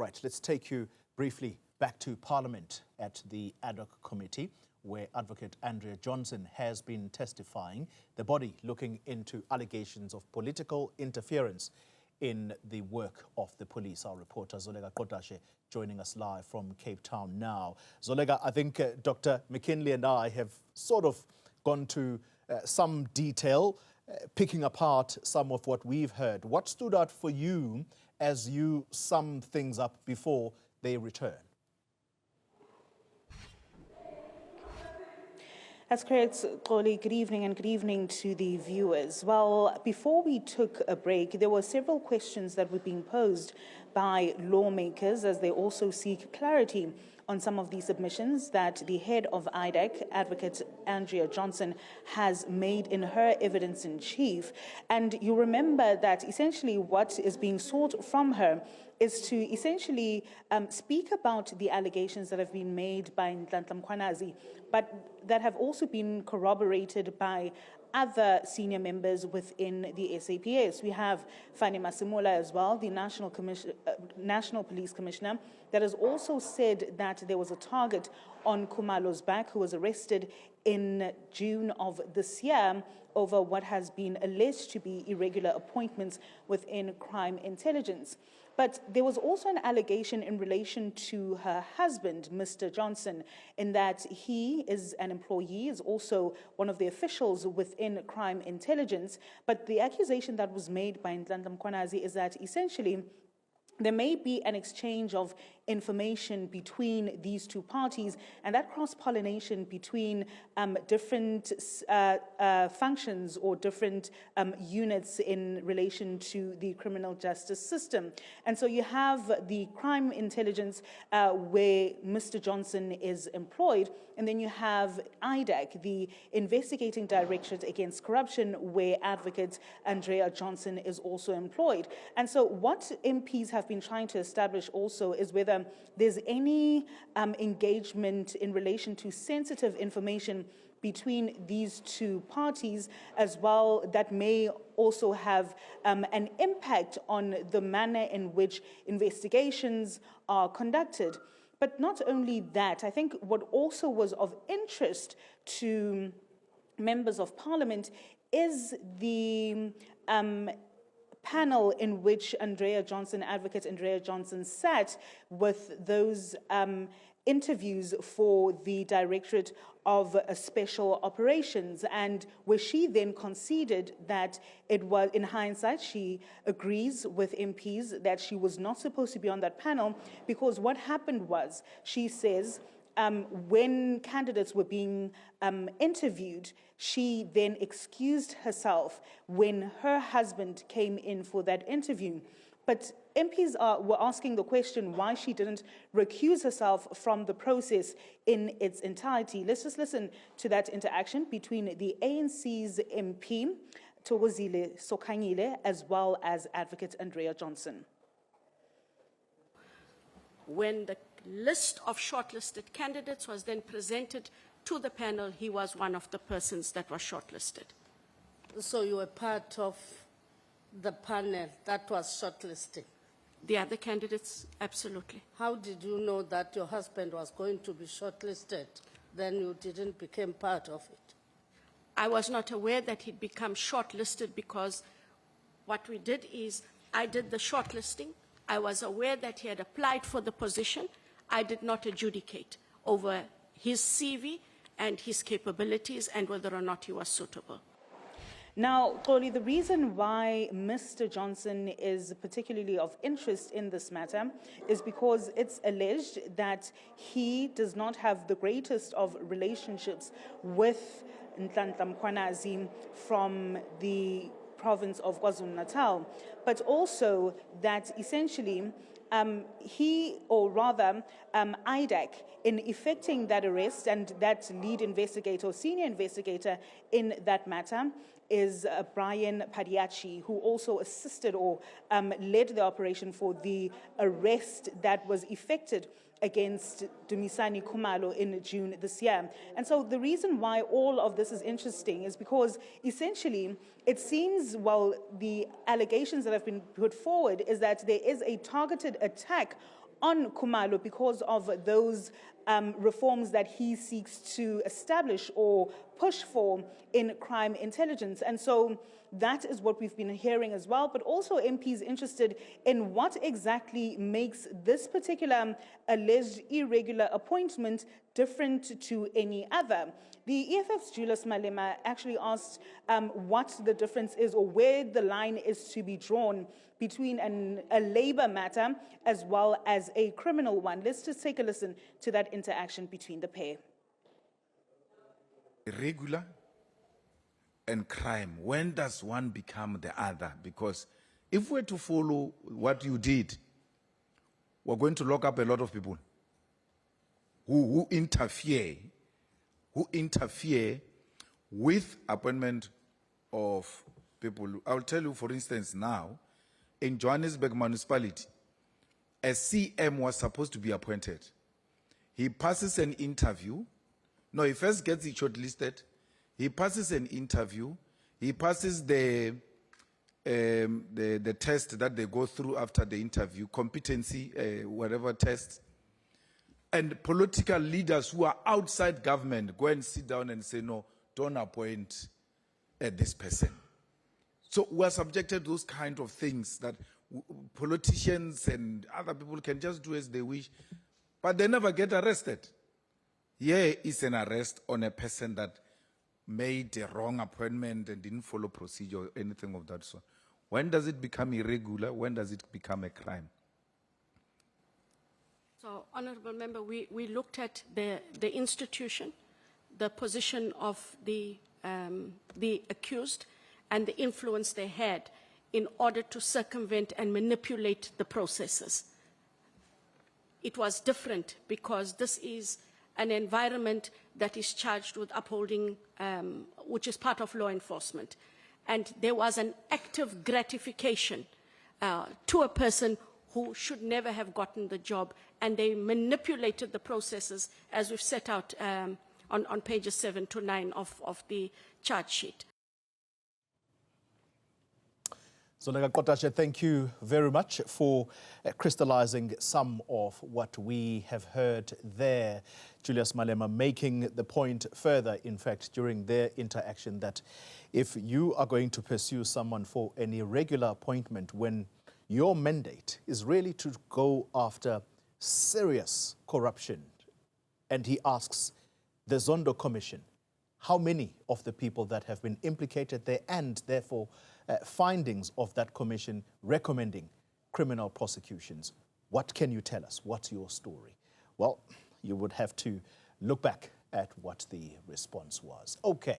right, let's take you briefly back to Parliament at the IDAC committee, where Advocate Andrea Johnson has been testifying, the body looking into allegations of political interference in the work of the police. Our reporter Zoleka Qodashe joining us live from Cape Town now. Zoleka, I think Dr. McKinley and I have sort of gone to some detail, picking apart some of what we've heard. What stood out for you as you sum things up before they return? That's correct, Xoli. Good evening, and good evening to the viewers. Well, before we took a break, there were several questions that were being posed by lawmakers as they also seek clarity on some of the submissions that the head of IDAC, Advocate Andrea Johnson, has made in her evidence in chief. And you remember that essentially what is being sought from her is to essentially speak about the allegations that have been made by Qodashe, but that have also been corroborated by other senior members within the SAPS. We have Fani Masemola as well, the National Police Commissioner, that has also said that there was a target on Khumalo's back, who was arrested in June of this year over what has been alleged to be irregular appointments within crime intelligence. But there was also an allegation in relation to her husband, Mr. Johnson, in that he is an employee, is also one of the officials within crime intelligence. But the accusation that was made by Qodashe is that essentially there may be an exchange of information between these two parties, and that cross-pollination between different functions or different units in relation to the criminal justice system. And so you have the crime intelligence where Mr. Johnson is employed, and then you have IDAC, the Investigating Directorate Against Corruption, where Advocate Andrea Johnson is also employed. And so what MPs have been trying to establish also is whether there's any engagement in relation to sensitive information between these two parties as well that may also have an impact on the manner in which investigations are conducted. But not only that, I think what also was of interest to members of Parliament is the panel in which Advocate Andrea Johnson sat with those interviews for the Directorate of Special Operations, and where she then conceded that it was, in hindsight, she agrees with MPs that she was not supposed to be on that panel, because what happened was, she says, when candidates were being interviewed, she then excused herself when her husband came in for that interview. But MPs were asking the question why she didn't recuse herself from the process in its entirety. Let's just listen to that interaction between the ANC's MP, Thokozile Sokangile, as well as Advocate Andrea Johnson. When the list of shortlisted candidates was then presented to the panel, he was one of the persons that was shortlisted. So you were part of the panel that was shortlisted? The other candidates, absolutely. How did you know that your husband was going to be shortlisted? Then you didn't become part of it. I was not aware that he'd become shortlisted, because what we did is I did the shortlisting. I was aware that he had applied for the position. I did not adjudicate over his CV and his capabilities and whether or not he was suitable. Now, Xoli, the reason why Mr. Johnson is particularly of interest in this matter is because it's alleged that he does not have the greatest of relationships with Qodashe from the province of KwaZulu-Natal, but also that essentially he, or rather IDAC, in effecting that arrest, and that lead investigator or senior investigator in that matter is Brian Padiachi, who also assisted or led the operation for the arrest that was effected against Dumisani Khumalo in June this year. And so the reason why all of this is interesting is because essentially it seems, well, the allegations that have been put forward is that there is a targeted attack on Khumalo because of those reforms that he seeks to establish or push for in crime intelligence. And so that is what we've been hearing as well, but also MPs interested in what exactly makes this particular alleged irregular appointment different to any other. The EFF's Julius Malema actually asked what the difference is or where the line is to be drawn between a labor matter as well as a criminal one. Let's just take a listen to that interaction between the pair. Irregular and crime, when does one become the other? Because if we're to follow what you did, we're going to lock up a lot of people who interfere with appointment of people. I'll tell you, for instance, now, in Johannesburg municipality, a CM was supposed to be appointed. He passes an interview. No, he first gets it shortlisted. He passes an interview. He passes the test that they go through after the interview, competency, whatever test. And political leaders who are outside government go and sit down and say, no, don't appoint this person. So we are subjected to those kind of things that politicians and other people can just do as they wish, but they never get arrested. Here is an arrest on a person that made a wrong appointment and didn't follow procedure or anything of that sort. When does it become irregular? When does it become a crime? So, Honourable Member, we looked at the institution, the position of the accused, and the influence they had in order to circumvent and manipulate the processes. It was different because this is an environment that is charged with upholding, which is part of law enforcement. And there was an active gratification to a person who should never have gotten the job, and they manipulated the processes as we've set out on pages 7 to 9 of the charge sheet. Zoleka Qodashe, thank you very much for crystallizing some of what we have heard there. Julius Malema making the point further, in fact, during their interaction, that if you are going to pursue someone for an irregular appointment when your mandate is really to go after serious corruption, and he asks the Zondo Commission, how many of the people that have been implicated there, and therefore findings of that commission recommending criminal prosecutions. What can you tell us? What's your story? Well, you would have to look back at what the response was. Okay.